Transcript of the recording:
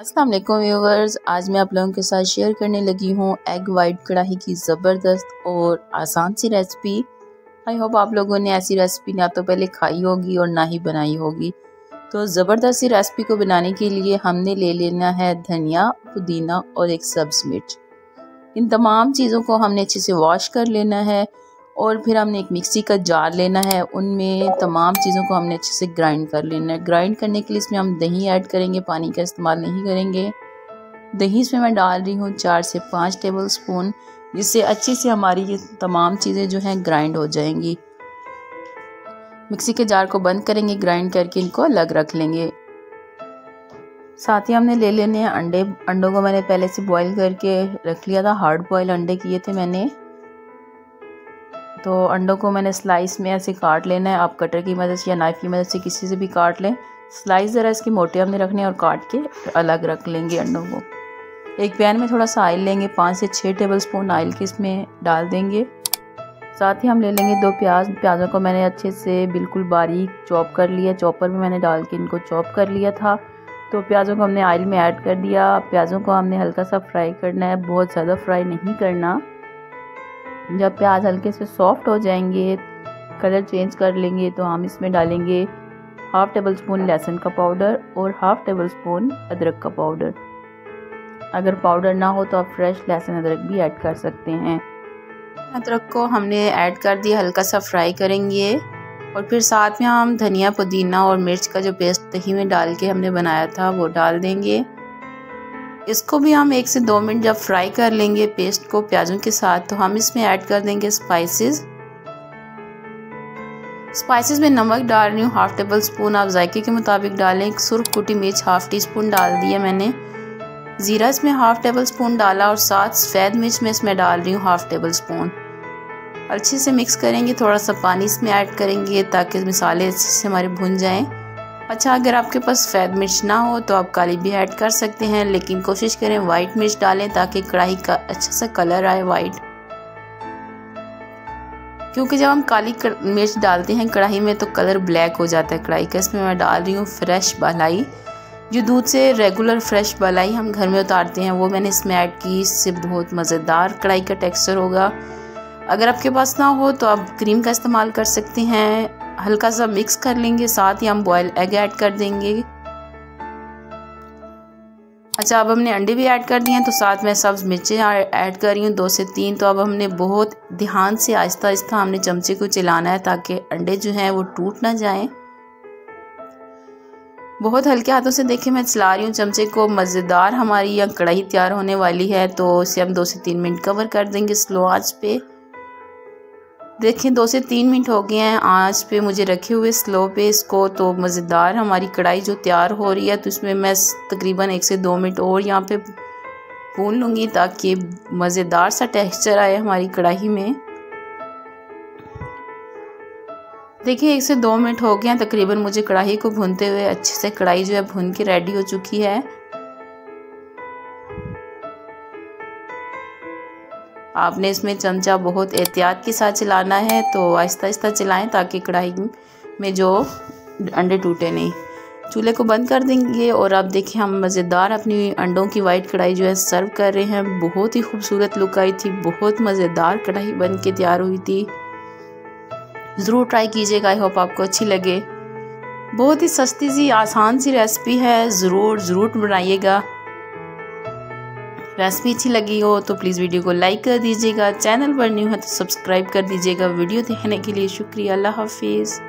अस्सलाम वालेकुम व्यूवर्स, आज मैं आप लोगों के साथ शेयर करने लगी हूँ एग वाइट कढ़ाई की ज़बरदस्त और आसान सी रेसिपी। आई होप आप लोगों ने ऐसी रेसिपी ना तो पहले खाई होगी और ना ही बनाई होगी। तो ज़बरदस्त सी रेसिपी को बनाने के लिए हमने ले लेना है धनिया, पुदीना और एक सब्ज़ मिर्च। इन तमाम चीज़ों को हमने अच्छे से वॉश कर लेना है और फिर हमने एक मिक्सी का जार लेना है। उनमें तमाम चीज़ों को हमने अच्छे से ग्राइंड कर लेना है। ग्राइंड करने के लिए इसमें हम दही ऐड करेंगे, पानी का इस्तेमाल नहीं करेंगे। दही इसमें मैं डाल रही हूँ 4 से 5 टेबल स्पून, जिससे अच्छे से हमारी ये तमाम चीज़ें जो हैं ग्राइंड हो जाएंगी। मिक्सी के जार को बंद करेंगे, ग्राइंड करके इनको अलग रख लेंगे। साथ ही हमने ले लेने हैं अंडे। अंडों को मैंने पहले से बॉईल करके रख लिया था, हार्ड बॉईल अंडे किए थे मैंने। तो अंडों को मैंने स्लाइस में ऐसे काट लेना है। आप कटर की मदद से या नाइफ़ की मदद से किसी से भी काट लें। स्लाइस ज़रा इसके मोटे हमने रखने और काट के अलग रख लेंगे अंडों को। एक पैन में थोड़ा सा ऑयल लेंगे, 5 से 6 टेबल स्पून ऑयल के इसमें डाल देंगे। साथ ही हम ले लेंगे 2 प्याज। प्याज़ों को मैंने अच्छे से बिल्कुल बारीक चॉप कर लिया, चॉपर में मैंने डाल के इनको चॉप कर लिया था। तो प्याज़ों को हमने ऑयल में ऐड कर दिया। प्याज़ों को हमने हल्का सा फ्राई करना है, बहुत ज़्यादा फ्राई नहीं करना। जब प्याज हल्के से सॉफ्ट हो जाएंगे, कलर चेंज कर लेंगे, तो हम इसमें डालेंगे 1/2 टेबल स्पून लहसुन का पाउडर और 1/2 टेबल स्पून अदरक का पाउडर। अगर पाउडर ना हो तो आप फ्रेश लहसुन अदरक भी ऐड कर सकते हैं। अदरक को हमने ऐड कर दिया, हल्का सा फ्राई करेंगे और फिर साथ में हम धनिया, पुदीना और मिर्च का जो पेस्ट दही में डाल के हमने बनाया था वो डाल देंगे। इसको भी हम 1 से 2 मिनट जब फ्राई कर लेंगे पेस्ट को प्याजों के साथ, तो हम इसमें ऐड कर देंगे स्पाइसेस में नमक डाल रही हूँ 1/2 टेबल स्पून, आप जायके के मुताबिक डालें। सुर्ख कुटी मिर्च 1/2 टीस्पून डाल दिया मैंने। ज़ीरा इसमें 1/2 टेबल स्पून डाला और साथ सफ़ेद मिर्च में इसमें डाल रही हूँ 1/2 टेबल स्पून। अच्छे से मिक्स करेंगे, थोड़ा सा पानी इसमें ऐड करेंगे ताकि मसाले अच्छे से हमारे भुन जाएं। अच्छा, अगर आपके पास सफ़ेद मिर्च ना हो तो आप काली भी ऐड कर सकते हैं, लेकिन कोशिश करें वाइट मिर्च डालें ताकि कढ़ाई का अच्छा सा कलर आए वाइट। क्योंकि जब हम काली मिर्च डालते हैं कढ़ाई में तो कलर ब्लैक हो जाता है कढ़ाई का। इसमें मैं डाल रही हूँ फ्रेश मलाई, जो दूध से रेगुलर फ्रेश मलाई हम घर में उतारते हैं, वो मैंने इसमें ऐड की। इससे बहुत मज़ेदार कढ़ाई का टेक्सचर होगा। अगर आपके पास ना हो तो आप क्रीम का इस्तेमाल कर सकते हैं। हल्का सा मिक्स कर लेंगे, साथ ही हम बॉयल एग ऐड कर देंगे। अच्छा, अब हमने अंडे भी ऐड कर दिए हैं, तो साथ में सब्ज़ मिर्चें ऐड कर रही हूँ 2 से 3। तो अब हमने बहुत ध्यान से आहिस्ता आहिस्ता हमने चमचे को चलाना है ताकि अंडे जो हैं वो टूट ना जाएं। बहुत हल्के हाथों से देखिए मैं चला रही हूँ चमचे को। मज़ेदार हमारी यह कढ़ाई तैयार होने वाली है, तो इसे हम 2 से 3 मिनट कवर कर देंगे स्लो आंच पे। देखिए 2 से 3 मिनट हो गए हैं आंच पे मुझे रखे हुए स्लो पे इसको। तो मज़ेदार हमारी कढ़ाई जो तैयार हो रही है, तो इसमें मैं तकरीबन 1 से 2 मिनट और यहाँ पे भून लूँगी ताकि मज़ेदार सा टेक्सचर आए हमारी कढ़ाई में। देखिए 1 से 2 मिनट हो गए हैं तकरीबन मुझे कढ़ाई को भूनते हुए। अच्छे से कढ़ाई जो है भून के रेडी हो चुकी है। आपने इसमें चमचा बहुत एहतियात के साथ चलाना है, तो आहिस्ता आहिस्ता चलाएं ताकि कढ़ाई में जो अंडे टूटे नहीं। चूल्हे को बंद कर देंगे और अब देखिए हम मज़ेदार अपनी अंडों की वाइट कढ़ाई जो है सर्व कर रहे हैं। बहुत ही खूबसूरत लुक आई थी, बहुत मज़ेदार कढ़ाई बन के तैयार हुई थी। ज़रूर ट्राई कीजिएगा, आई होप आपको अच्छी लगे। बहुत ही सस्ती सी आसान सी रेसिपी है, ज़रूर बनाइएगा। रेसिपी अच्छी लगी हो तो प्लीज़ वीडियो को लाइक कर दीजिएगा। चैनल पर न्यू है तो सब्सक्राइब कर दीजिएगा। वीडियो देखने के लिए शुक्रिया। अल्लाह हाफिज़।